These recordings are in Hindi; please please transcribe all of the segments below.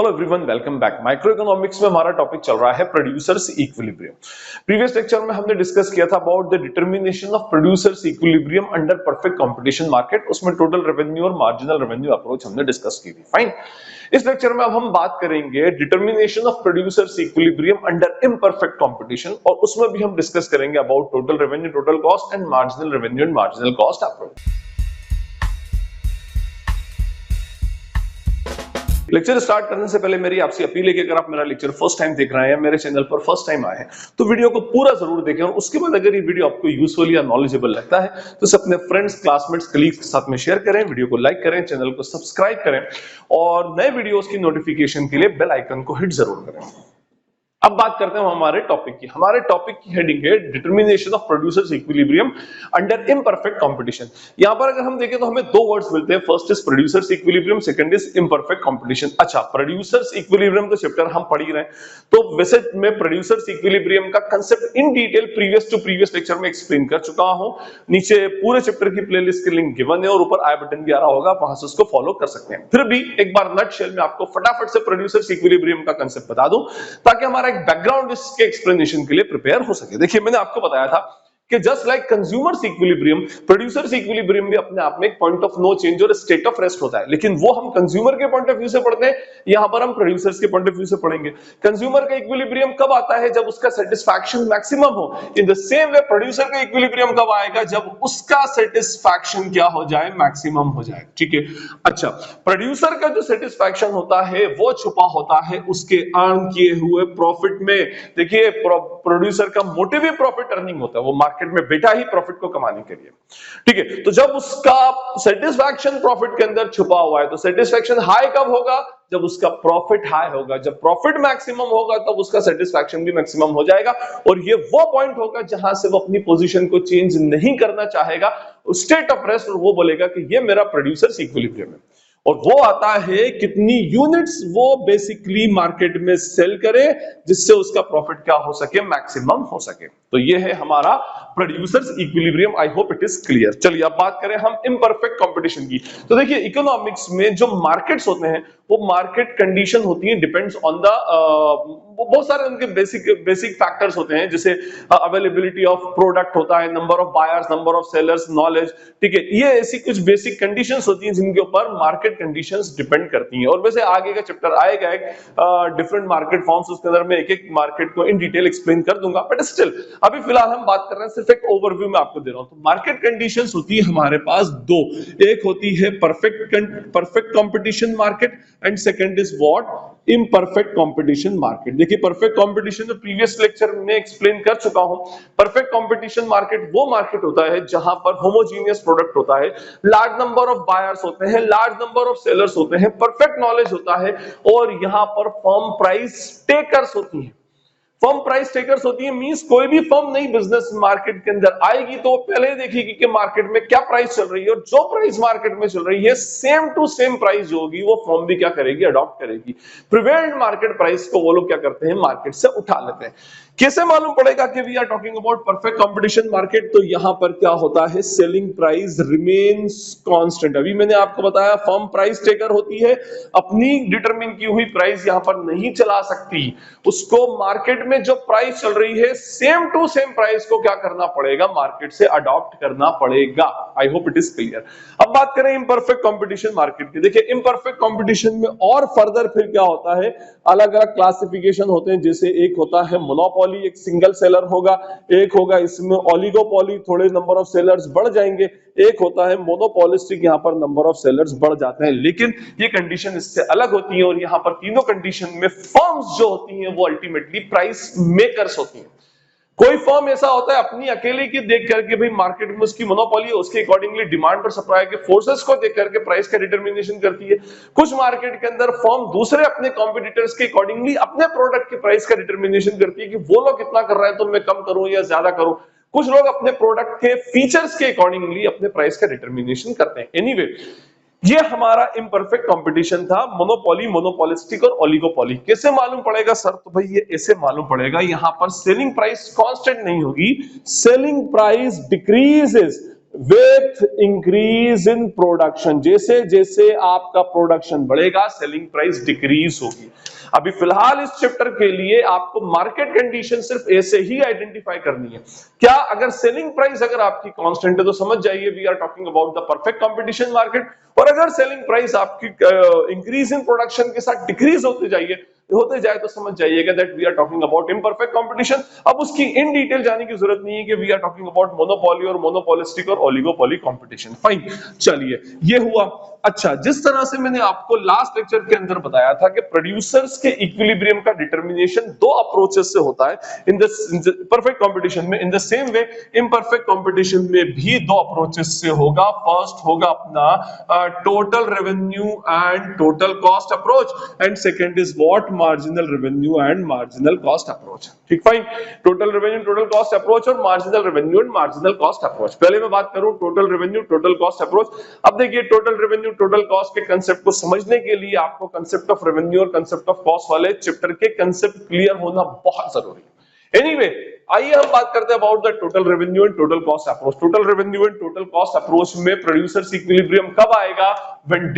Hello everyone, welcome back. Micro economics में हमारा टॉपिक चल रहा है प्रोड्यूसर्स इक्विलिब्रियम। प्रीवियस लेक्चर में हमने डिस्कस किया था about the determination of producers equilibrium under perfect competition market. उसमें टोटल रेवेन्यू और मार्जिनल रेवेन्यू अप्रोच हमने डिस्कस की थी। फाइन। इस लेक्चर में अब हम बात करेंगे determination of producers equilibrium under imperfect competition, और उसमें भी हम डिस्कस करेंगे about total revenue, total cost and marginal revenue and marginal cost approach. Lecture start करने से पहले मेरी आपसे अपील है कि अगर आप मेरा लेक्चर फर्स्ट टाइम देख रहे हैं या मेरे चैनल पर फर्स्ट टाइम आए हैं तो वीडियो को पूरा जरूर देखें, और उसके बाद अगर ये वीडियो आपको यूजफुल या नॉलेजेबल लगता है तो इसे अपने फ्रेंड्स, क्लासमेट्स, कलीग्स के साथ में शेयर करें, वीडियो को लाइक करें, चैनल को सब्सक्राइब करें और नए वीडियोस की नोटिफिकेशन के लिए बेल आइकन को हिट जरूर करें। अब बात करते हैं हमारे टॉपिक की। हमारे टॉपिक की हेडिंग है determination of producers equilibrium under imperfect competition. यहां पर अगर हम देखें तो हमें दो वर्ड्स मिलते हैं, first is producers equilibrium, second is imperfect competition. अच्छा, प्रोड्यूसर्स इक्विलिब्रियम का चैप्टर हम पढ़ ही रहे हैं, तो वैसे मैं प्रोड्यूसर्स इक्विलिब्रियम का concept in detail previous lecture में एक्सप्लेन कर चुका हूं। नीचे पूरे चैप्टर की प्लेलिस्ट की लिंक गिवन है और ऊपर आई बटन भी आ रहा होगा, वहां से उसको फॉलो कर सकते हैं। फिर भी एक बार नटशेल में आपको फटाफट से प्रोड्यूसर्स इक्विलिब्रियम का कांसेप्ट बता दूं ताकि हमारा बैकग्राउंड इसके एक्सप्लेनेशन के लिए प्रिपेयर हो सके। देखिए, मैंने आपको बताया था कि just like consumers equilibrium, producers equilibrium भी अपने आप में एक पॉइंट ऑफ नो चेंज और स्टेट ऑफ रेस्ट होता है, लेकिन वो हम कंज्यूमर के पॉइंट ऑफ व्यू से पढ़ते हैं, यहां पर हम प्रोड्यूसर्स के पॉइंट ऑफ व्यू से पढ़ेंगे। कंज्यूमर का इक्विलिब्रियम कब आता है? जब उसका सेटिस्फैक्शन मैक्सिमम हो। इन द सेम वे प्रोड्यूसर का इक्विलिब्रियम कब आएगा? जब उसका सेटिस्फैक्शन क्या हो जाए? मैक्सिमम हो जाए। ठीक है। अच्छा, प्रोड्यूसर का जो सेटिस्फैक्शन होता है वो छुपा होता है उसके अर्न किए हुए प्रॉफिट में। देखिए, प्रोड्यूसर का मोटिव ही प्रॉफिट अर्निंग होता है, वो मार्केट में बैठा ही प्रॉफिट को कमाने के लिए। ठीक है, तो जब उसका सेटिस्फैक्शन प्रॉफिट के अंदर छुपा हुआ है, तो सेटिस्फैक्शन हाई कब होगा? जब उसका प्रॉफिट हाई होगा। जब प्रॉफिट मैक्सिमम होगा तब उसका सेटिस्फैक्शन भी मैक्सिमम हो जाएगा, और ये वो पॉइंट होगा जहां से वो अपनी पोजीशन को चेंज नहीं करना चाहेगा, स्टेट ऑफ रेस्ट, और वो बोलेगा कि ये मेरा प्रोड्यूसर्स इक्विलिब्रियम है। और वो आता है कितनी यूनिट्स वो बेसिकली मार्केट में सेल करे जिससे उसका प्रॉफिट क्या हो सके? मैक्सिमम हो सके। तो ये है हमारा producers equilibrium. I hope it is clear. चलिए अब बात करें हम इम्परफेक्ट कंपटीशन की। तो देखिए, इकोनॉमिक्स में जो मार्केट्स होते हैं वो मार्केट कंडीशन होती है, डिपेंड्स ऑन द बहुत सारे उनके बेसिक फैक्टर्स होते हैं, जैसे अवेलेबिलिटी ऑफ प्रोडक्ट होता है, number of buyers, number of sellers, knowledge. ठीक है, ये ऐसी कुछ बेसिक कंडीशंस होती हैं जिनके ऊपर मार्केट कंडीशंस डिपेंड करती हैं। और वैसे आगे का चैप्टर आएगा एक डिफरेंट मार्केट फॉर्म्स, उसके अंदर मैं एक एक मार्केट को इन डिटेल एक्सप्लेन कर दूंगा, बट स्टिल अभी फिलहाल हम बात कर रहे हैं, सिर्फ एक ओवरव्यू में आपको दे रहा हूं। तो मार्केट कंडीशंस होती है हमारे पास दो, एक होती है perfect competition market and second is what? Imperfect competition market. देखिए, परफेक्ट कंपटीशन तो प्रीवियस लेक्चर में एक्सप्लेन कर चुका हूं। परफेक्ट कंपटीशन मार्केट वो मार्केट होता है जहां पर होमोजीनियस प्रोडक्ट होता है, लार्ज नंबर ऑफ बायर्स होते हैं, लार्ज नंबर ऑफ सेलर्स होते हैं, परफेक्ट नॉलेज होता है, और यहां पर फर्म प्राइस टेकर्स होती है। फर्म प्राइस टेकर्स होती है मींस कोई भी फर्म नई बिजनेस मार्केट के अंदर आएगी तो पहले देखेगी कि मार्केट में क्या प्राइस चल रही है, और जो प्राइस मार्केट में चल रही है सेम टू सेम प्राइस जो होगी वो फर्म भी क्या करेगी? अडॉप्ट करेगी। प्रिवेल्ड मार्केट प्राइस को वो लोग क्या करते हैं? मार्केट से उठा लेते हैं। कैसे मालूम पड़ेगा कि we are talking about perfect competition market? तो यहां पर क्या होता है? Selling price remains constant. अभी मैंने आपको बताया फर्म प्राइस टेकर होती है, अपनी डिटरमिन की हुई प्राइस यहां पर नहीं चला सकती, उसको मार्केट में जो प्राइस चल रही है सेम टू सेम प्राइस को क्या करना पड़ेगा? मार्केट से अडॉप्ट करना पड़ेगा। I hope it is clear. अब बात करें इम्परफेक्ट कंपटीशन मार्केट की। देखिए, इम्परफेक्ट कंपटीशन में और फर्दर फिर क्या होता है? अलग अलग क्लासिफिकेशन होते हैं, जैसे एक होता है मोनोपोली, एक सिंगल सेलर होगा, एक होगा इसमें ओलिगोपोली, थोड़े नंबर ऑफ सेलर्स बढ़ जाएंगे, एक होता है मोनोपोलिस्टिक, यहां पर नंबर ऑफ सेलर्स बढ़ जाते हैं। लेकिन ये कंडीशन इससे अलग होती है, और यहां पर तीनों कंडीशन में फर्म्स जो होती हैं वो अल्टीमेटली प्राइस मेकर्स होती हैं। कोई फर्म ऐसा होता है अपनी अकेले की देख करके, भाई मार्केट में उसकी मोनोपोली है, उसके अकॉर्डिंगली डिमांड और सप्लाई के फोर्सेस को देख करके प्राइस का डिटरमिनेशन करती है। कुछ मार्केट के अंदर फर्म दूसरे अपने कॉम्पिटिटर्स के अकॉर्डिंगली अपने प्रोडक्ट के प्राइस का डिटरमिनेशन करती है कि वो लोग कितना कर रहे हैं तो मैं कम करूं या ज्यादा करूं। कुछ लोग अपने प्रोडक्ट के फीचर्स के अकॉर्डिंगली अपने प्राइस का डिटरमिनेशन करते हैं। एनीवे, ये हमारा इम्परफेक्ट कंपटीशन था, मोनोपोली, मोनोपोलिस्टिक और ओलिगोपोली। कैसे मालूम पड़ेगा सर? तो भाई ये ऐसे मालूम पड़ेगा, यहां पर सेलिंग प्राइस कांस्टेंट नहीं होगी, selling price decreases with increase in production, जैसे जैसे आपका प्रोडक्शन बढ़ेगा सेलिंग प्राइस डिक्रीज होगी। अभी फिलहाल इस चैप्टर के लिए आपको मार्केट कंडीशन सिर्फ ऐसे ही आइडेंटिफाई करनी है। क्या अगर सेलिंग प्राइस अगर आपकी कांस्टेंट है तो समझ जाइए we are talking about the perfect competition market, और अगर सेलिंग प्राइस आपकी इंक्रीज इन प्रोडक्शन के साथ डिक्रीज होते जाए तो समझ जाइएगा that we are talking about imperfect competition. अब उसकी इन डिटेल जाने की जरूरत नहीं है कि we are talking about monopoly और मोनोपोलिस्टिक और ओलिगोपोली कंपटीशन। फाइन, चलिए ये हुआ। अच्छा, जिस तरह से मैंने आपको लास्ट लेक्चर के अंदर बताया था कि प्रोड्यूसर्स के इक्विलिब्रियम का डिटर्मिनेशन दो अप्रोचेस से होता है इन द परफेक्ट कंपटीशन में, in the same way imperfect competition में भी दो अप्रोचेस से होगा। फर्स्ट होगा अपना total revenue and total cost approach, and second is what marginal revenue and marginal cost approach. ठीक, fine. Total revenue total cost approach और marginal revenue and marginal cost approach. पहले मैं बात करूं total revenue total cost approach. अब देखिए टोटल रेवेन्यू टोटल कॉस्ट के कंसेप्ट को समझने के लिए आपको कंसेप्ट ऑफ रेवेन्यू और कंसेप्ट ऑफ कॉस्ट वाले चैप्टर के कंसेप्ट क्लियर होना बहुत जरूरी है। एनीवे, आइए हम बात करते हैं about the total revenue and total cost approach. Total revenue and total cost approach में प्रोड्यूसर्स इक्विलिब्रियम कब आएगा? when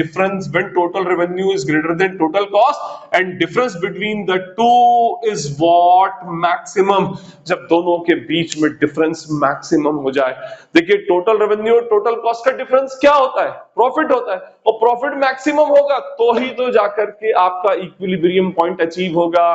total revenue is greater than total cost and difference between the two is what maximum, जब दोनों के बीच में डिफरेंस मैक्सिमम हो जाए। देखिए टोटल रेवेन्यू और टोटल कॉस्ट का डिफरेंस क्या होता है? प्रॉफिट होता है, और प्रॉफिट मैक्सिमम होगा तो ही तो जाकर के आपका इक्विलिब्रियम पॉइंट अचीव होगा।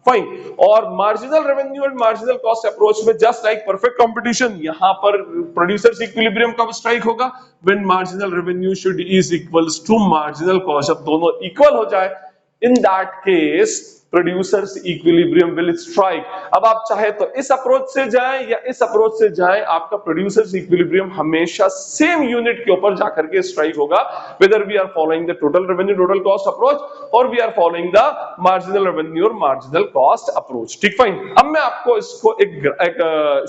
फाइन। और marginal revenue and marginal cost approach में जस्ट लाइक परफेक्ट कंपटीशन, यहां पर प्रोड्यूसर्स इक्विलिब्रियम कब स्ट्राइक होगा? When marginal revenue should is equals to marginal cost, जब दोनों इक्वल हो जाए, in that case producers equilibrium will strike. अब आप चाहे तो इस अप्रोच से जाएं या इस अप्रोच से जाएं, आपका प्रोड्यूसर्स इक्विलिब्रियम हमेशा सेम यूनिट के ऊपर जाकर के स्ट्राइक होगा, whether we are following the total revenue total cost approach और we are following the marginal revenue और मार्जिनल कॉस्ट अप्रोच। ठीक, फाइन। अब मैं आपको इसको एक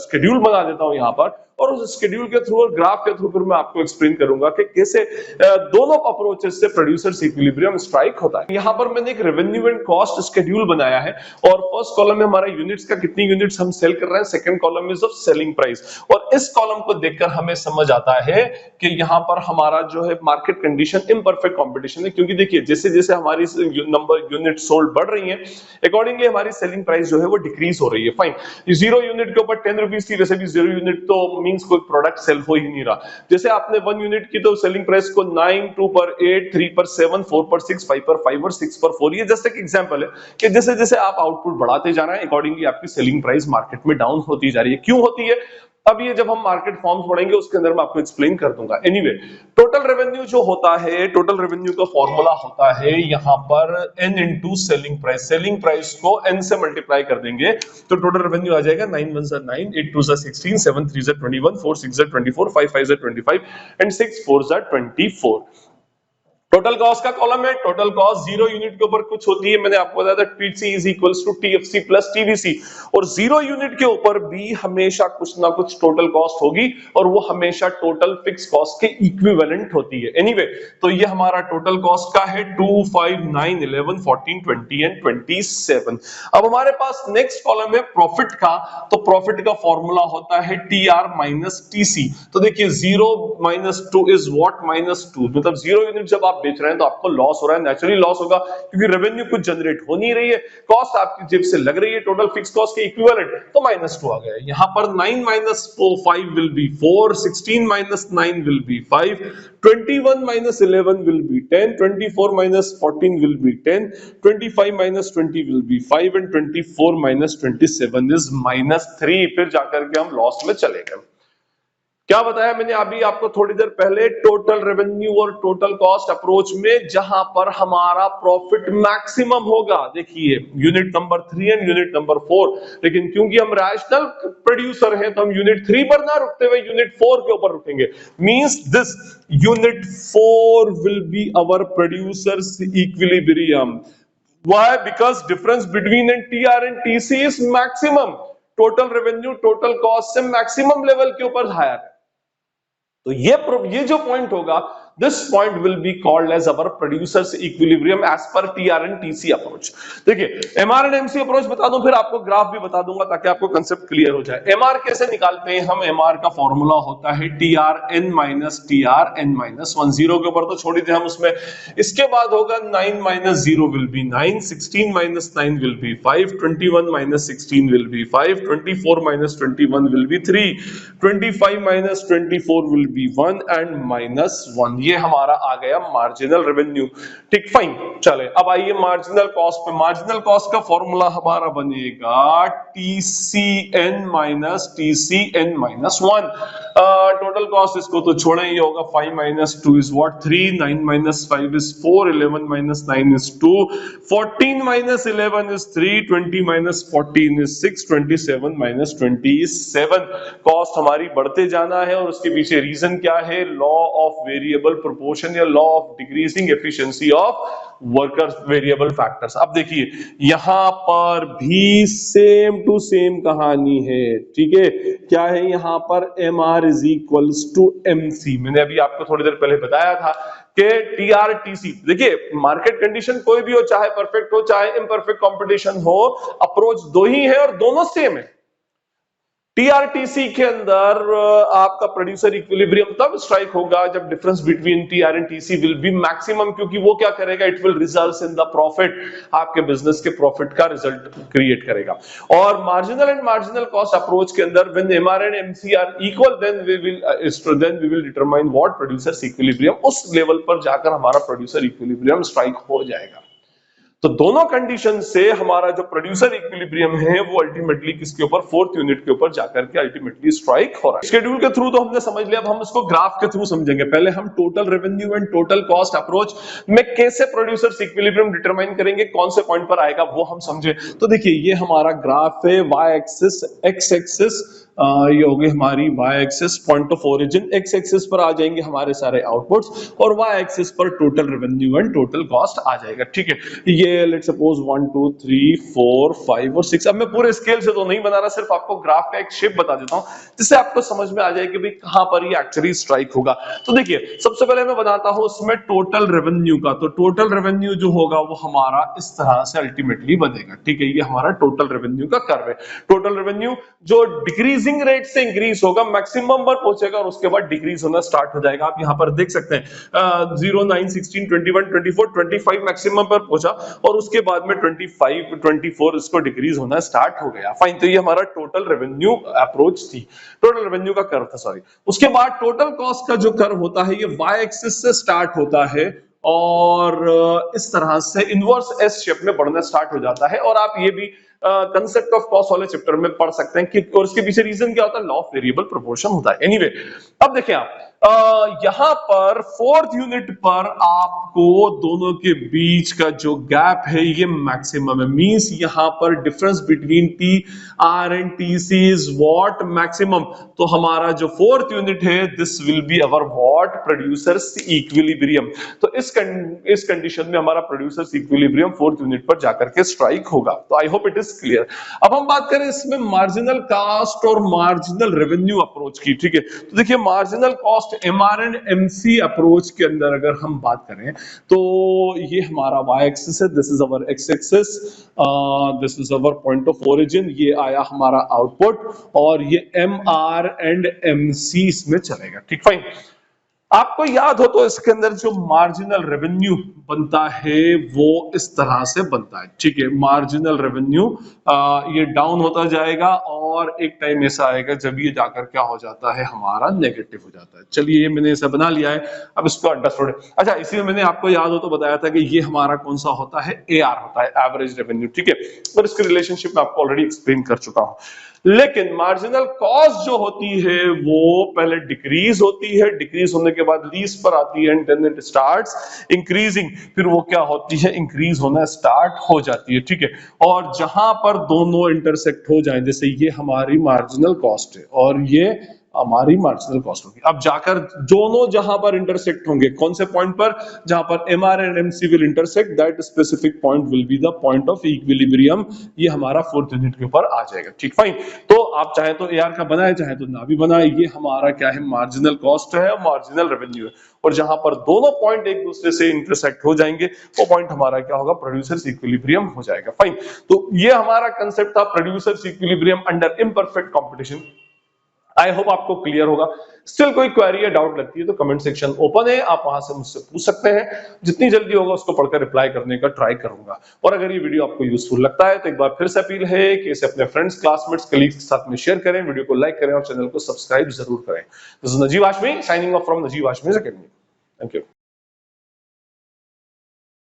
शेड्यूल बना देता हूं यहां पर, और उस शेड्यूल के थ्रू और ग्राफ के थ्रू फिर मैं आपको एक्सप्लेन करूंगा कि कैसे दोनों अप्रोचेस से प्रोड्यूसर्स इक्विलिब्रियम स्ट्राइक होता है। यहां पर मैंने एक रेवेन्यू एंड कॉस्ट शेड्यूल बनाया है, और फर्स्ट कॉलम में हमारा यूनिट्स का कितनी यूनिट्स हम सेल कर रहे हैं, second column is of selling price. और इस कॉलम को देखकर हमें समझ आता है कि यहां पर हमारा जो है मार्केट कंडीशन इम्परफेक्ट कंपटीशन है, क्योंकि देखिए जैसे जैसे हमारी नंबर यूनिट सोल्ड बढ़ रही है, अकॉर्डिंगली हमारी सेलिंग प्राइस जो है वो डिक्रीज हो रही है। फाइन। 0 यूनिट के ऊपर 10 रुपीस थी, वैसे भी 0 यूनिट तो मींस कोई प्रोडक्ट सेल हो ही नहीं रहा। जैसे आपने 1 यूनिट की तो सेलिंग प्राइस को 9, 2 पर 8, 3 पर 7, 4 पर 6, 5 पर 5 और 6 पर 4, ये जस्ट एक एग्जांपल है कि जैसे जैसे आप आउटपुट बढ़ाते जा रहे हैं अकॉर्डिंगली आपकी सेलिंग प्राइस मार्केट में डाउन होती जा रही है। क्यों होती है? अब ये जब हम मार्केट फॉर्म्स पढ़ेंगे उसके अंदर मैं आपको एक्सप्लेन कर दूंगा। एनीवे, टोटल रेवेन्यू जो होता है, टोटल रेवेन्यू का फॉर्मूला होता है यहां पर n into selling price. Selling price को n से मल्टीप्लाई कर देंगे तो टोटल रेवेन्यू आ जाएगा 9 1 जा 9, 8 2 जा 16, 7 3 जा 21, 4 6 जा 24, 5 5 जा 25 एंड 6 4 जा 24। टोटल कॉस्ट का कॉलम है, टोटल कॉस्ट 0 यूनिट के ऊपर कुछ होती है, मैंने आपको बताया था TC is equals to TFC plus TVC, और 0 यूनिट के ऊपर भी हमेशा कुछ ना कुछ टोटल कॉस्ट होगी और वो हमेशा टोटल फिक्स कॉस्ट के इक्विवेलेंट होती है। एनीवे, तो ये हमारा टोटल कॉस्ट का है 2 5 9 11 14 20 एंड 27। अब हमारे पास नेक्स्ट कॉलम है प्रॉफिट का, तो प्रॉफिट का फॉर्मूला होता है टीआर माइनस टीसी। तो देखिए 0 माइनस 2 इज व्हाट? माइनस 2, मतलब 0 यूनिट जब आप बेच रहे हैं तो आपको लॉस हो रहा है, नेचुरली लॉस होगा क्योंकि रेवेन्यू कुछ जनरेट हो नहीं रही है, कॉस्ट आपकी जेब से लग रही है टोटल फिक्स कॉस्ट के इक्विवेलेंट, तो -2 आ गया। यहां पर 9 minus 5 will be 4, 16 minus 9 will be 5, 21 minus 11 will be 10, 24 minus 14 will be 10, 25 minus 20 will be 5 and 24 minus 27 is -3। फिर जाकर के हम लॉस में चले गए। क्या बताया मैंने अभी आपको थोड़ी देर पहले? टोटल रेवेन्यू और टोटल कॉस्ट अप्रोच में जहां पर हमारा प्रॉफिट मैक्सिमम होगा, देखिए unit number 3 and unit number 4, लेकिन क्योंकि हम रैशनल प्रोड्यूसर हैं तो हम यूनिट 3 पर ना रुकते हुए यूनिट 4 के ऊपर रुकेंगे। Means this unit 4 will be our producers equilibrium. Why? Because difference between TR and TC is maximum. Total revenue total cost से मैक्सिमम लेवल के ऊपर हायर है, तो ये जो पॉइंट होगा this point will be called as our producers equilibrium as per TR and TC approach. देखिए एमआर एंड एमसी अप्रोच बता दूं, फिर आपको ग्राफ भी बता दूंगा ताकि आपको कंसेप्ट क्लियर हो जाए। एमआर कैसे निकालते हैं हम? एमआर का फॉर्मूला होता है TR N minus TR N minus 1। 0 के ऊपर तो छोड़ ही थे हम उसमें। इसके बाद होगा 9 minus 0 will be 9, 16 minus 9 will be 5, 21 minus 16 will be 5, 24 minus 21 will be 3, 25 minus 24 will be 1 and minus 1। ये हमारा आ गया मार्जिनल रेवेन्यू। ठीक, फाइन। चले अब आइए मार्जिनल कॉस्ट पे। मार्जिनल कॉस्ट का फॉर्मूला हमारा बनेगा TCN minus TCN minus 1। Total cost इसको तो छोड़ना ही होगा। 5 minus 2 is what? 3, 9 minus 5 is 4, 11 minus 9 is 2, 14 minus 11 is 3, 20 minus 14 is 6, 27 minus 20 is 7। Cost हमारी बढ़ते जाना है और उसके पीछे रीजन क्या है? लॉ ऑफ वेरिएबल प्रोपोर्शन या law of decreasing efficiency of workers variable factors. अब देखिए यहां पर भी सेम टू सेम कहानी है। ठीक है, क्या है यहाँ पर? MR is equals to MC। मैंने अभी आपको थोड़ी देर पहले बताया था कि TRTC। देखिए मार्केट कंडीशन कोई भी हो, चाहे परफेक्ट हो चाहे इम्परफेक्ट कंपटीशन हो, अप्रोच दो ही है और दोनों सेम है। TRTC के अंदर आपका प्रोड्यूसर इक्विलिब्रियम तब स्ट्राइक होगा जब difference between TR and TC will be maximum, क्योंकि वो क्या करेगा? It will result in the profit, आपके बिजनेस के प्रॉफिट का रिजल्ट क्रिएट करेगा। और marginal and marginal cost approach के अंदर when MR and MC are equal then we will determine what producer equilibrium. उस लेवल पर जाकर हमारा प्रोड्यूसर इक्विलिब्रियम स्ट्राइक हो जाएगा। तो दोनों कंडीशन से हमारा जो प्रोड्यूसर इक्विलिब्रियम है वो अल्टीमेटली किसके ऊपर? फोर्थ यूनिट के ऊपर जाकर के अल्टीमेटली स्ट्राइक हो रहा है। शेड्यूल के थ्रू तो हमने समझ लिया, अब हम इसको ग्राफ के थ्रू समझेंगे। पहले हम total revenue and total cost approach में कैसे प्रोड्यूसर इक्विलिब्रियम डिटरमाइन करेंगे, कौन से पॉइंट पर आएगा वो हम समझे। तो देखिए ये हमारा ग्राफ है, वाई एक्सिस, एक्स एक्सिस, ये होगी हमारी Y axis point of origin, X axis पर आ जाएंगे हमारे सारे आउटपुट्स और वाई एक्सिस पर total revenue and total cost आ जाएगा। ठीक है, ये लेट्स सपोज 1 2 3 4 5 और 6। अब मैं पूरे स्केल से तो नहीं बना रहा, सिर्फ आपको ग्राफ का एक शेप बता देता हूं जिससे आपको समझ में आ जाए कि भाई कहां पर ये एक्चुअली स्ट्राइक होगा। तो देखिए सबसे पहले मैं बनाता हूं उसमें टोटल रेवेन्यू का। तो टोटल रेवेन्यू जो होगा वो हमारा इस तरह से अल्टीमेटली बनेगा। ठीक है, ये हमारा टोटल रेवेन्यू का कर्व है। टोटल रेवेन्यू जो डिक्रीजिंग रेट से इंक्रीज होगा, मैक्सिमम पर पहुंचेगा और उसके बाद डिक्रीज होना स्टार्ट हो जाएगा। आप यहां पर देख सकते हैं 0 9 16 21 24 25 मैक्सिमम पर पहुंचा और उसके बाद में 25 24 इसको डिक्रीज होना स्टार्ट हो गया। फाइन, तो ये हमारा टोटल रेवेन्यू अप्रोच थी, टोटल रेवेन्यू का कर्व था, सॉरी। उसके बाद टोटल कॉस्ट का जो कर्व होता है ये वाई एक्सिस से स्टार्ट होता है और इस तरह से इनवर्स एस शेप में बढ़ना स्टार्ट हो जाता है। और आप ये भी कंसेप्ट ऑफ कॉस्ट वाले चैप्टर में पढ़ सकते हैं कि और इसके पीछे रीजन क्या होता है? लॉ ऑफ वेरिएबल प्रोपोर्शन होता है। एनीवे, अब देखिए आप यहां पर फोर्थ यूनिट पर आपको दोनों के बीच का जो गैप है ये मैक्सिमम है। मींस यहां पर difference between T R and T C is what? Maximum. तो हमारा जो फोर्थ यूनिट है this will be our what? Producers equilibrium. तो इस कंडीशन में हमारा प्रोड्यूसर्स इक्विलिब्रियम फोर्थ यूनिट पर जाकर के स्ट्राइक होगा। तो I hope it is clear. अब हम बात करें इसमें मार्जिनल कॉस्ट और मार्जिनल रेवेन्यू अप्रोच की। ठीक है, तो देखिए marginal cost MR and MC approach के अंदर अगर हम बात करें तो ये हमारा वाई एक्सिस है, this is our x axis, this is our point of origin, ये आया हमारा आउटपुट और ये MR एंड MC इसमें चलेगा। ठीक, फाइन। आपको याद हो तो इसके अंदर जो मार्जिनल रेवेन्यू बनता है वो इस तरह से बनता है। ठीक है, मार्जिनल रेवेन्यू ये डाउन होता जाएगा और एक टाइम ऐसा आएगा जब ये जाकर क्या हो जाता है? हमारा नेगेटिव हो जाता है। चलिए ये मैंने ऐसा बना लिया है, अब इसको अंडरस्टूड। अच्छा, इसी में मैंने आपको याद हो तो बताया था कि ये हमारा कौन सा होता है? AR होता है, एवरेज रेवेन्यू। ठीक है, और इसके रिलेशनशिप में आपको ऑलरेडी एक्सप्लेन कर चुका हूं। लेकिन मार्जिनल कॉस्ट जो होती है वो पहले डिक्रीज होती है, डिक्रीज होने के बाद लीस्ट पर आती है and then it starts increasing, फिर वो क्या होती है? इंक्रीज होना स्टार्ट हो जाती है। ठीक है, और जहां पर दोनों इंटरसेक्ट हो जाएं, जैसे ये हमारी मार्जिनल कॉस्ट है और ये हमारी मार्जिनल कॉस्ट होगी। अब जाकर दोनों जहां पर इंटरसेक्ट होंगे, कौन से पॉइंट पर, जहां पर MR and MC will intersect, that specific point will be the point of equilibrium. ये हमारा फोर्थ यूनिट के ऊपर आ जाएगा। ठीक, फाइन। तो आप चाहे तो एआर का बनाए, चाहे तो ना भी बनाए, ये हमारा क्या है, मार्जिनल कॉस्ट है, मार्जिनल रेवेन्यू है। और जहां पर दोनों पॉइंट एक दूसरे से इंटरसेक्ट हो जाएंगे, वो पॉइंट हमारा क्या होगा, प्रोड्यूसर्स इक्विलिब्रियम हो जाएगा। फाइन। तो ये हमारा कंसेप्ट था, producers equilibrium under imperfect competition. I hope आपको क्लियर होगा। स्टिल कोई क्वेरी या डाउट लगती है तो कमेंट सेक्शन ओपन है, आप वहां से मुझसे पूछ सकते हैं। जितनी जल्दी होगा उसको पढ़कर रिप्लाई करने का ट्राई करूंगा। और अगर ये वीडियो आपको यूजफुल लगता है तो एक बार फिर से अपील है कि इसे अपने फ्रेंड्स, क्लासमेट्स, कलीग्स के साथ में शेयर करें, वीडियो को लाइक करें और चैनल को सब्सक्राइब जरूर करें। This is Najeeb Hashmi signing off from Najeeb Hashmi's academy. Thank you.